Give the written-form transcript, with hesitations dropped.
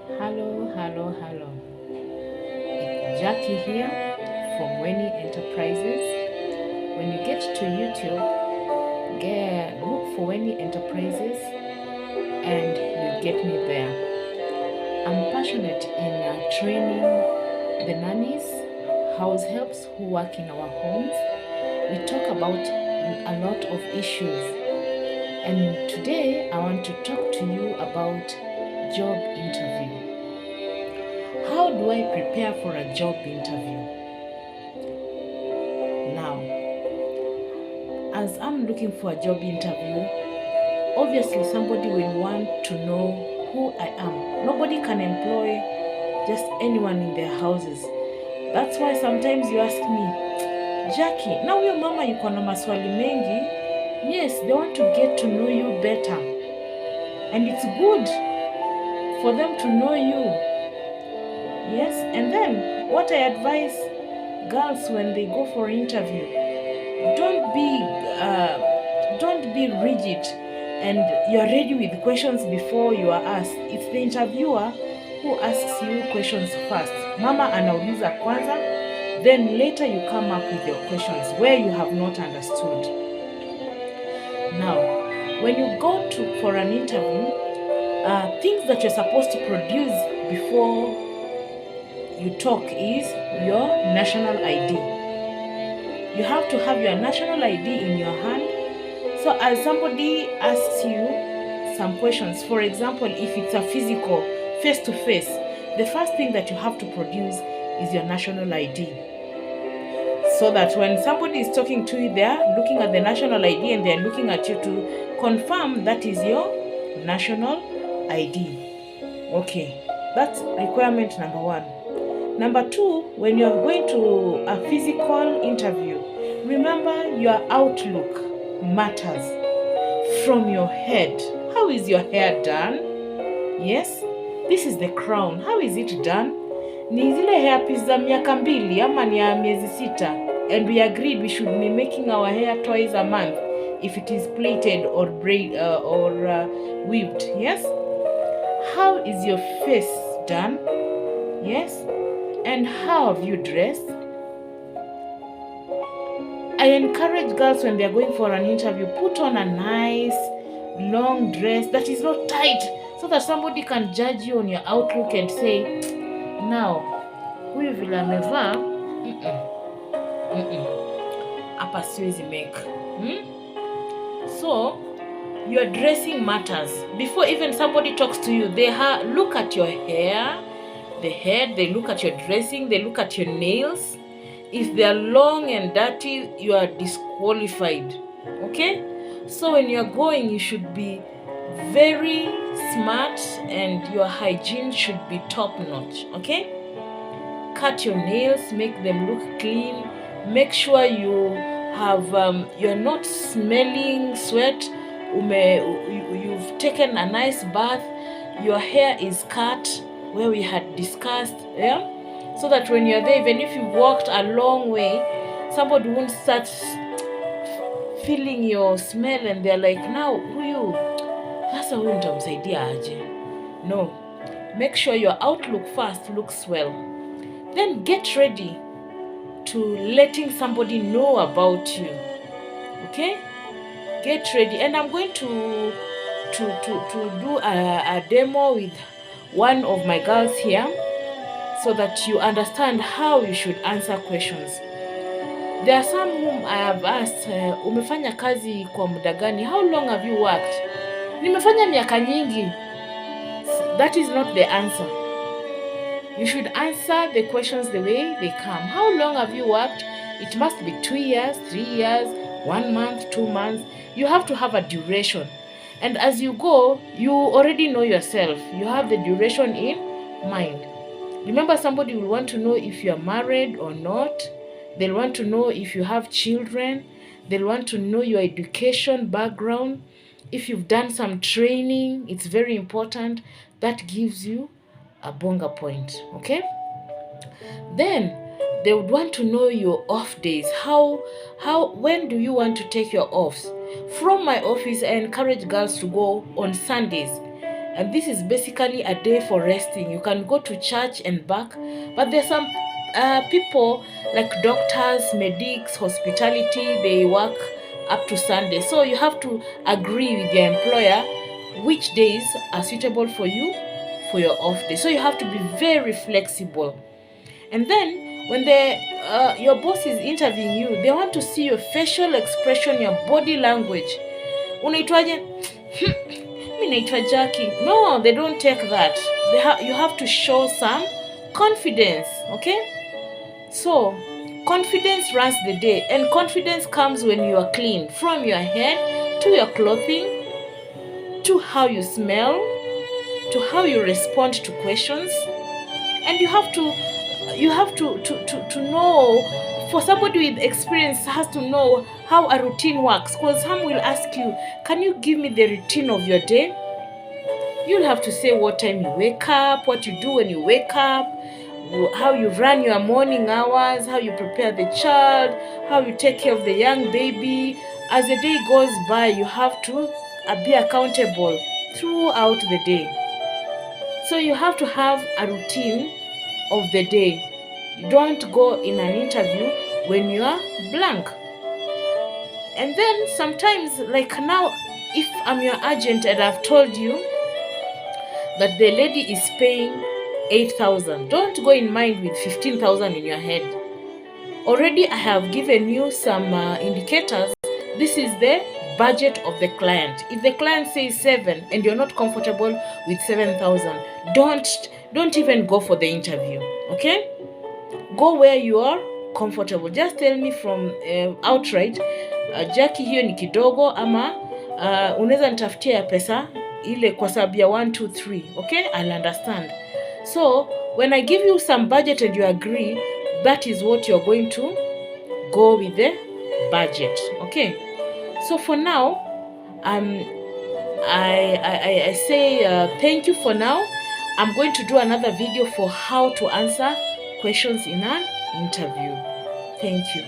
Hello. It's Jackie here from Weni Enterprises. When you get to YouTube, look for Weni Enterprises and you'll get me there. I'm passionate in training the nannies, house helps who work in our homes. We talk about a lot of issues. And today I want to talk to you about job interview. How do I prepare for a job interview? Now, as I'm looking for a job interview, obviously somebody will want to know who I am. Nobody can employ just anyone in their houses. That's why sometimes you ask me, Jackie, na huyo mama yuko na maswali mengi. Yes, they want to get to know you better. And it's good for them to know you. Yes, and then what I advise girls when they go for interview, don't be rigid and you're ready with questions before you are asked. It's the interviewer who asks you questions first. Mama anauliza kwanza, then later you come up with your questions where you have not understood. Now, when you go for an interview, things that you're supposed to produce before you talk is your national ID. You have to have your national ID in your hand. So as somebody asks you some questions, for example, if it's a physical face-to-face, the first thing that you have to produce is your national ID. So that when somebody is talking to you, they're looking at the national ID and they're looking at you to confirm that is your national ID. Okay, that's requirement number one. Number two, when you're going to a physical interview, remember your outlook matters from your head. How is your hair done? Yes, this is the crown. How is it done? Ni zile hairpiece za miaka mbili ama ni ya miezi sita, and we agreed we should be making our hair twice a month if it is plaited or weaved. Yes, how is your face done? Yes, and how have you dressed? I encourage girls when they're going for an interview, put on a nice long dress that is not tight so that somebody can judge you on your outlook and say, now, huyu vile amevaa hapa siwezi make. So, your dressing matters. Before even somebody talks to you, they look at your hair, the head, they look at your dressing, they look at your nails. If they are long and dirty, you are disqualified. Okay? So when you're going, you should be very smart and your hygiene should be top notch. Okay? Cut your nails, make them look clean. Make sure you have you're not smelling sweat. You've taken a nice bath. Your hair is cut where we had discussed, yeah, so that when you're there, even if you walked a long way, somebody won't start feeling your smell and they're like, now huyu sasa huyu nitamsaidia aje? No, make sure your outlook first looks well, then get ready to letting somebody know about you. Okay, get ready, and I'm going to do a demo with one of my girls here so that you understand how you should answer questions. There are some whom I have asked, umefanya kazi kwa muda gani? How long have you worked? Nimefanya miaka nyingi. That is not the answer. You should answer the questions the way they come. How long have you worked? It must be 2 years, 3 years, 1 month, 2 months. You have to have a duration. And as you go, you already know yourself. You have the duration in mind. Remember, somebody will want to know if you are married or not. They'll want to know if you have children. They'll want to know your education background. If you've done some training, it's very important. That gives you a bonga point. Okay? Then they would want to know your off days. When do you want to take your offs? From my office, I encourage girls to go on Sundays. and this is basically a day for resting. You can go to church and back, but there's some people like doctors, medics, hospitality, they work up to Sunday. So you have to agree with your employer which days are suitable for you for your off day. So you have to be very flexible. And then when your boss is interviewing you, they want to see your facial expression, your body language. Unaitwaje? Mi naitwa Jackie. No, they don't take that. You have to show some confidence, okay? So confidence runs the day, and confidence comes when you are clean, from your head to your clothing, to how you smell, to how you respond to questions. And you have to know, for somebody with experience has to know how a routine works, because some will ask you, can you give me the routine of your day? You'll have to say what time you wake up, what you do when you wake up, how you run your morning hours, how you prepare the child, how you take care of the young baby. As the day goes by, you have to be accountable throughout the day. So you have to have a routine of the day. You don't go in an interview when you are blank. And then sometimes, like now, if I'm your agent and I've told you that the lady is paying 8,000, don't go in mind with 15,000 in your head. Already I have given you some indicators. This is the budget of the client. If the client says 7 and you're not comfortable with 7,000, don't even go for the interview, okay? Go where you are comfortable. Just tell me from outright, Jackie, hiyo ni kidogo, ama unaweza nitafutia ya pesa ile kwa sababu ya 1 2 3, okay? I'll understand. So when I give you some budget and you agree, that is what you're going to go with the budget, okay? So for now, I say thank you for now. I'm going to do another video for how to answer questions in an interview. Thank you.